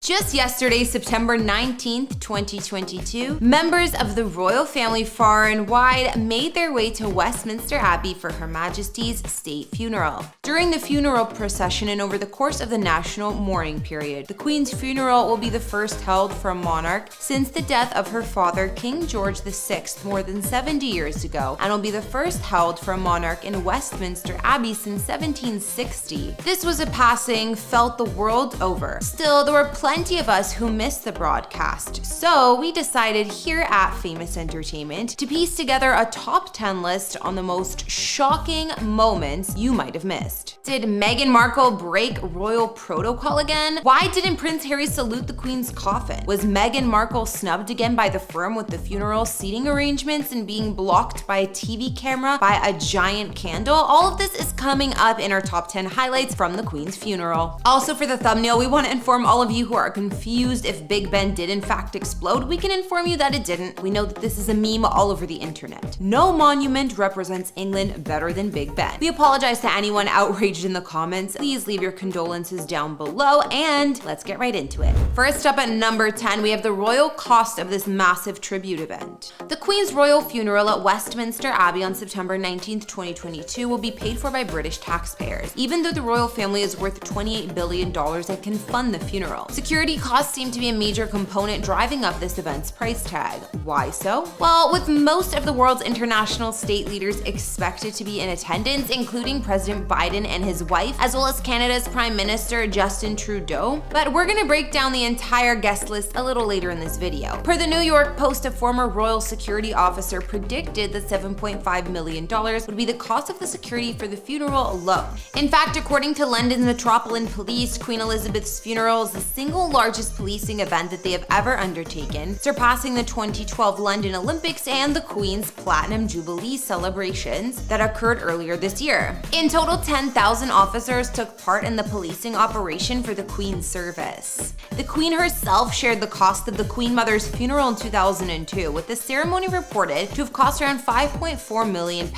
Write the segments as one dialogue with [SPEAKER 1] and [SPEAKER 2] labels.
[SPEAKER 1] Just yesterday, September 19th, 2022, members of the royal family far and wide made their way to Westminster Abbey for Her Majesty's state funeral. During the funeral procession and over the course of the national mourning period, the Queen's funeral will be the first held for a monarch since the death of her father, King George VI, more than 70 years ago, and will be the first held for a monarch in Westminster Abbey since 1760. This was a passing felt the world over. Still, there were plenty of us who missed the broadcast, so we decided here at Famous Entertainment to piece together a top 10 list on the most shocking moments you might have missed. Did Meghan Markle break royal protocol again? Why didn't Prince Harry salute the Queen's coffin? Was Meghan Markle snubbed again by the firm with the funeral seating arrangements and being blocked by a TV camera by a giant candle? All of this is coming up in our top 10 highlights from the Queen's funeral. Also, for the thumbnail, we want to inform all of you who are confused if Big Ben did in fact explode. We can inform you that it didn't. We know that this is a meme all over the internet. No monument represents England better than Big Ben. We apologize to anyone outraged in the comments. Please leave your condolences down below, and let's get right into it. First up at number 10, we have the royal cost of this massive tribute event. The Queen's royal funeral at Westminster Abbey on September 19th, 2022 will be paid for by British taxpayers. Even though the royal family is worth $28 billion and can fund the funeral, security costs seem to be a major component driving up this event's price tag. Why so? Well, with most of the world's international state leaders expected to be in attendance, including President Biden and his wife, as well as Canada's Prime Minister Justin Trudeau. But we're gonna break down the entire guest list a little later in this video. Per the New York Post, a former royal security officer predicted that $7.5 million would be the cost of the security for the funeral alone. In fact, according to London's Metropolitan Police, Queen Elizabeth's funeral is the single largest policing event that they have ever undertaken, surpassing the 2012 London Olympics and the Queen's Platinum Jubilee celebrations that occurred earlier this year. In total, 10,000 officers took part in the policing operation for the Queen's service. The Queen herself shared the cost of the Queen Mother's funeral in 2002, with the ceremony reported to have cost around £5.4 million.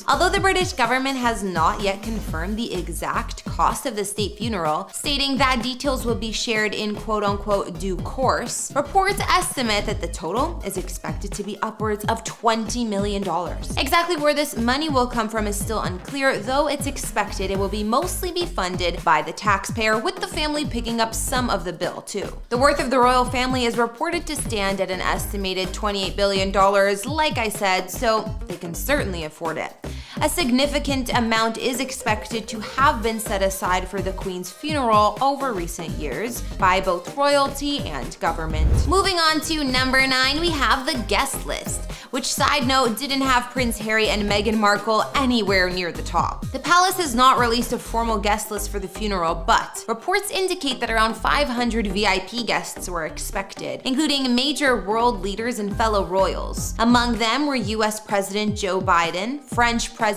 [SPEAKER 1] Although the British government has not yet confirmed the exact cost of the state funeral, stating that details will be shared in quote-unquote due course, reports estimate that the total is expected to be upwards of $20 million. Exactly where this money will come from is still unclear, though it's expected it will mostly be funded by the taxpayer, with the family picking up some of the bill too. The worth of the royal family is reported to stand at an estimated $28 billion, like I said, so they can certainly afford it. A significant amount is expected to have been set aside for the Queen's funeral over recent years by both royalty and government. Moving on to number 9, we have the guest list, which, side note, didn't have Prince Harry and Meghan Markle anywhere near the top. The palace has not released a formal guest list for the funeral, but reports indicate that around 500 VIP guests were expected, including major world leaders and fellow royals. Among them were US President Joe Biden, French President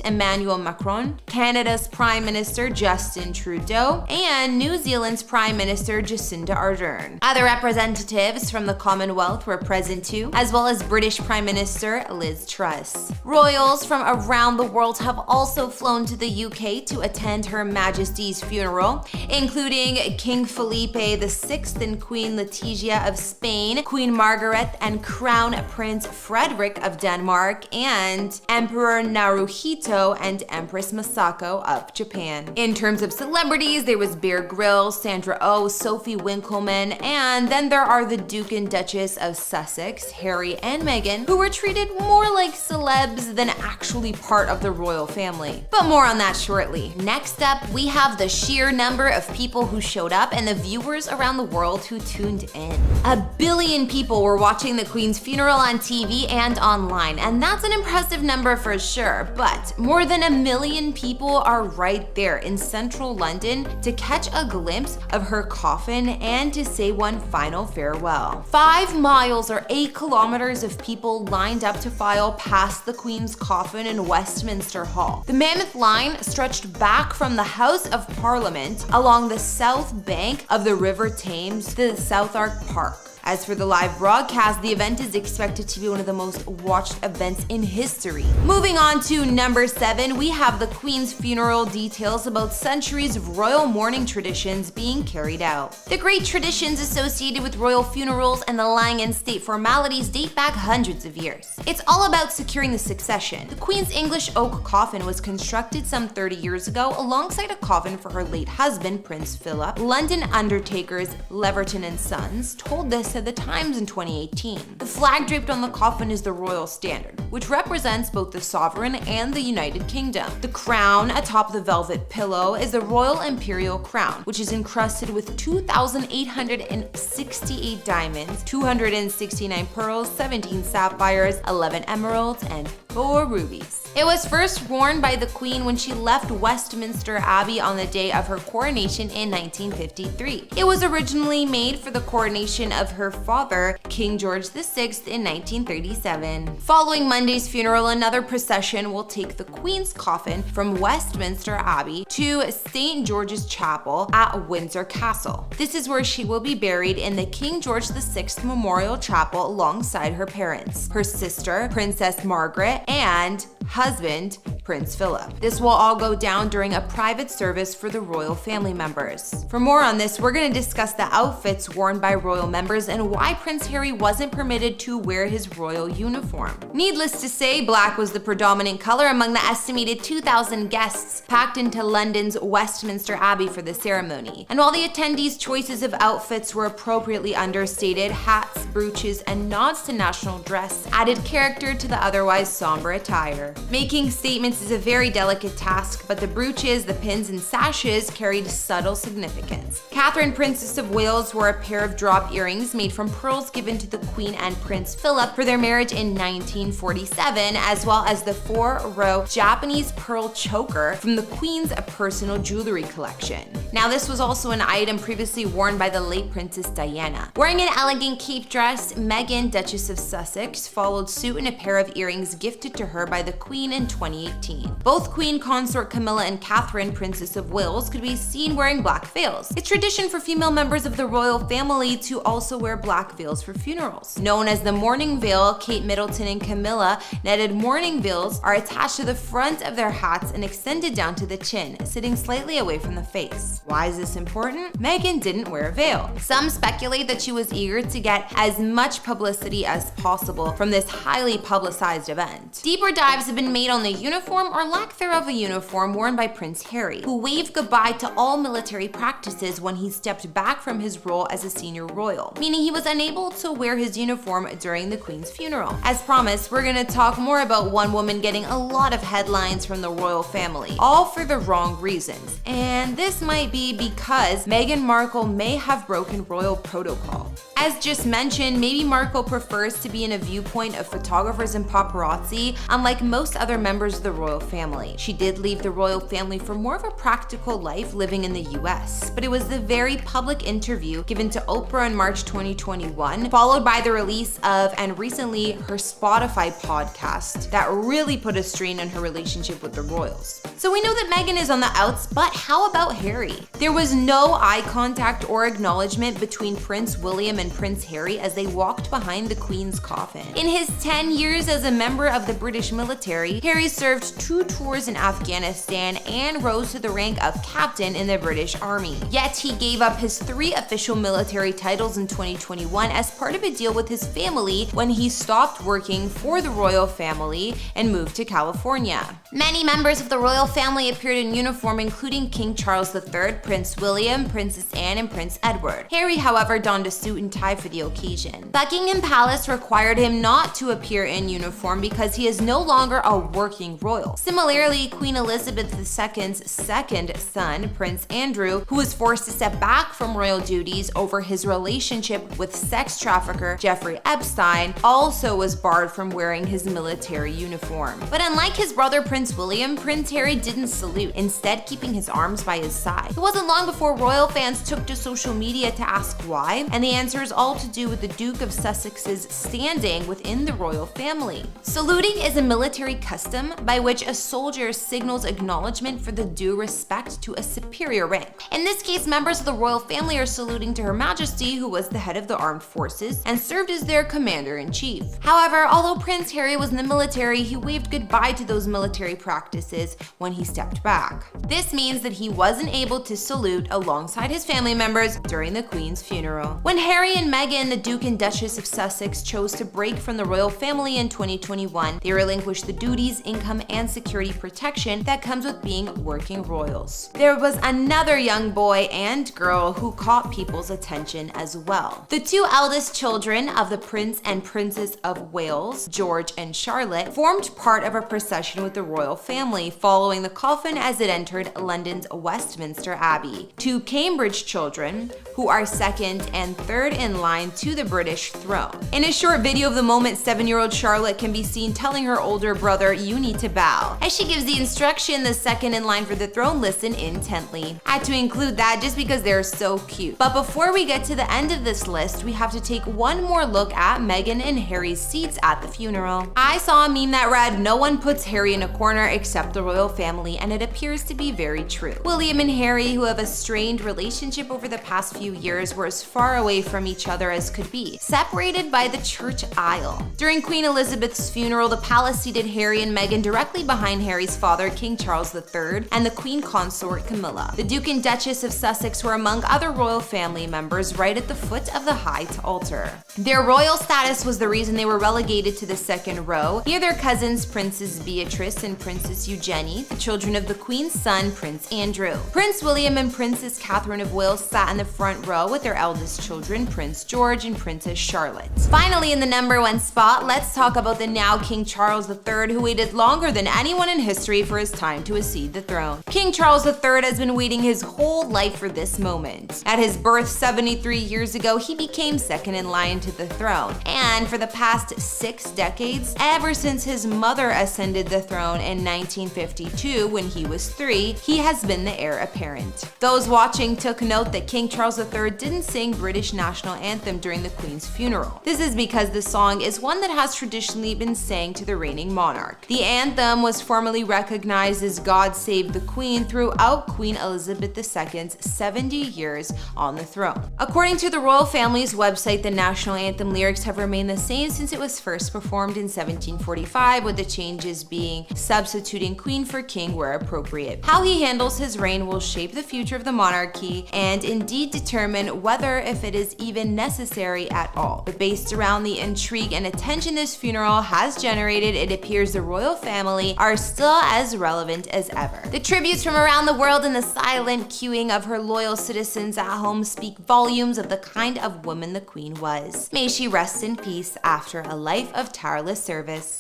[SPEAKER 1] Emmanuel Macron, Canada's Prime Minister Justin Trudeau, and New Zealand's Prime Minister Jacinda Ardern. Other representatives from the Commonwealth were present too, as well as British Prime Minister Liz Truss. Royals from around the world have also flown to the UK to attend Her Majesty's funeral, including King Felipe VI and Queen Letizia of Spain, Queen Margaret and Crown Prince Frederick of Denmark, and Emperor Naruhito and Empress Masako of Japan. In terms of celebrities, there was Bear Grylls, Sandra Oh, Sophie Winkleman, and then there are the Duke and Duchess of Sussex, Harry and Meghan, who were treated more like celebs than actually part of the royal family. But more on that shortly. Next up, we have the sheer number of people who showed up and the viewers around the world who tuned in. 1 billion people were watching the Queen's funeral on TV and online, and that's an impressive number for sure, but more than 1 million people are right there in central London to catch a glimpse of her coffin and to say one final farewell. 5 miles or 8 kilometers of people lined up to file past the Queen's coffin in Westminster Hall. The mammoth line stretched back from the House of Parliament along the south bank of the River Thames to the Southwark Park. As for the live broadcast, the event is expected to be one of the most watched events in history. Moving on to number 7, we have the Queen's funeral, details about centuries of royal mourning traditions being carried out. The great traditions associated with royal funerals and the lying in state formalities date back hundreds of years. It's all about securing the succession. The Queen's English oak coffin was constructed some 30 years ago alongside a coffin for her late husband, Prince Philip. London undertakers Leverton and Sons told this to the Times in 2018. The flag draped on the coffin is the royal standard, which represents both the sovereign and the United Kingdom. The crown atop the velvet pillow is the Royal Imperial Crown, which is encrusted with 2,868 diamonds, 269 pearls, 17 sapphires, 11 emeralds, and 4 rubies. It was first worn by the Queen when she left Westminster Abbey on the day of her coronation in 1953. It was originally made for the coronation of her father, King George VI, in 1937. Following Monday's funeral, another procession will take the Queen's coffin from Westminster Abbey to St. George's Chapel at Windsor Castle. This is where she will be buried in the King George VI Memorial Chapel alongside her parents, her sister, Princess Margaret, and husband, Prince Philip. This will all go down during a private service for the royal family members. For more on this, we're going to discuss the outfits worn by royal members and why Prince Harry wasn't permitted to wear his royal uniform. Needless to say, black was the predominant color among the estimated 2,000 guests packed into London's Westminster Abbey for the ceremony. And while the attendees' choices of outfits were appropriately understated, hats, brooches, and nods to national dress added character to the otherwise somber attire. Making statements is a very delicate task, but the brooches, the pins, and sashes carried subtle significance. Catherine, Princess of Wales, wore a pair of drop earrings made from pearls given to the Queen and Prince Philip for their marriage in 1947, as well as the 4-row Japanese pearl choker from the Queen's personal jewelry collection. Now, this was also an item previously worn by the late Princess Diana. Wearing an elegant cape dress, Meghan, Duchess of Sussex, followed suit in a pair of earrings gifted to her by the Queen in 2018. Both Queen Consort Camilla and Catherine, Princess of Wales, could be seen wearing black veils. It's tradition for female members of the royal family to also wear black veils for funerals. Known as the mourning veil, Kate Middleton and Camilla netted mourning veils are attached to the front of their hats and extended down to the chin, sitting slightly away from the face. Why is this important? Meghan didn't wear a veil. Some speculate that she was eager to get as much publicity as possible from this highly publicized event. Deeper dives have been made on the uniform or lack thereof a uniform worn by Prince Harry, who waved goodbye to all military practices when he stepped back from his role as a senior royal, meaning he was unable to wear his uniform during the Queen's funeral. As promised, we're gonna talk more about one woman getting a lot of headlines from the royal family, all for the wrong reasons. And this might be because Meghan Markle may have broken royal protocol. As just mentioned, maybe Markle prefers to be in a viewpoint of photographers and paparazzi, unlike most other members of the royal family. She did leave the royal family for more of a practical life living in the US, but it was the very public interview given to Oprah in March 2021, followed by the release of, and recently, her Spotify podcast that really put a strain on her relationship with the royals. So we know that Meghan is on the outs, but how about Harry? There was no eye contact or acknowledgement between Prince William and Prince Harry as they walked behind the Queen's coffin. In his 10 years as a member of the British military, Harry served 2 tours in Afghanistan and rose to the rank of captain in the British Army. Yet he gave up his 3 official military titles in 2021 as part of a deal with his family when he stopped working for the royal family and moved to California. Many members of the royal family appeared in uniform, including King Charles III, Prince William, Princess Anne, and Prince Edward. Harry, however, donned a suit and tie for the occasion. Buckingham Palace required him not to appear in uniform because he is no longer a working royal. Similarly, Queen Elizabeth II's second son, Prince Andrew, who was forced to step back from royal duties over his relationship with sex trafficker Jeffrey Epstein, also was barred from wearing his military uniform. But unlike his brother Prince William, Prince Harry didn't salute, instead keeping his arms by his side. It wasn't long before royal fans took to social media to ask why, and the answer is all to do with the Duke of Sussex's standing within the royal family. Saluting Saluting is a military custom by which a soldier signals acknowledgement for the due respect to a superior rank. In this case, members of the royal family are saluting to Her Majesty, who was the head of the armed forces and served as their commander-in-chief. However, although Prince Harry was in the military, he waved goodbye to those military practices when he stepped back. This means that he wasn't able to salute alongside his family members during the Queen's funeral. When Harry and Meghan, the Duke and Duchess of Sussex, chose to break from the royal family in 2021, they relinquished the duties, income, and security protection that comes with being working royals. There was another young boy and girl who caught people's attention as well. The two eldest children of the Prince and Princess of Wales, George and Charlotte, formed part of a procession with the royal family following the coffin as it entered London's Westminster Abbey. Two Cambridge children, who are second and third in line to the British throne. In a short video of the moment, 7-year-old Charlotte can be seen telling her older brother, "You need to bow." As she gives the instruction, the second in line for the throne listen intently. I had to include that just because they're so cute. But before we get to the end of this list, we have to take one more look at Meghan and Harry's seats at the funeral. I saw a meme that read, "No one puts Harry in a corner except the royal family," and it appears to be very true. William and Harry, who have a strained relationship over the past few years, were as far away from each other as could be, separated by the church aisle. During Queen Elizabeth's funeral, the palace seated Harry and Meghan directly behind Harry's father, King Charles III, and the Queen Consort Camilla. The Duke and Duchess of Sussex were among other royal family members right at the foot of the high altar. Their royal status was the reason they were relegated to the second row. Near their cousins, Princess Beatrice and Princess Eugenie, the children of the Queen's son, Prince Andrew. Prince William and Princess Catherine of Wales sat in the front row with their eldest children, Prince George and Princess Charlotte. Finally, in the number 1 spot, let's talk about the now King Charles III, who waited longer than anyone in history for his time to accede the throne. King Charles III has been waiting his whole life for this moment. At his birth 73 years ago, he became second in line to the throne. And for the past 6 decades, ever since his mother ascended the throne in 1952 when he was 3, he has been the heir apparent. Those watching took note that King Charles III didn't sing British national anthem during the Queen's funeral. This is because the song is one that has traditionally been sang to the reigning monarch. The anthem was formally recognized as God Save the Queen throughout Queen Elizabeth II's 70 years on the throne. According to the royal family's website, the national anthem lyrics have remained the same since it was first performed in 1745, with the changes being substituting queen for king where appropriate. How he handles his reign will shape the future of the monarchy and indeed determine whether if it is even necessary at all. But based around the intrigue and attention this funeral has generated, it appears the royal family are still as relevant as ever. The tributes from around the world and the silent queuing of her loyal citizens at home speak volumes of the kind of woman the Queen was. May she rest in peace after a life of tireless service.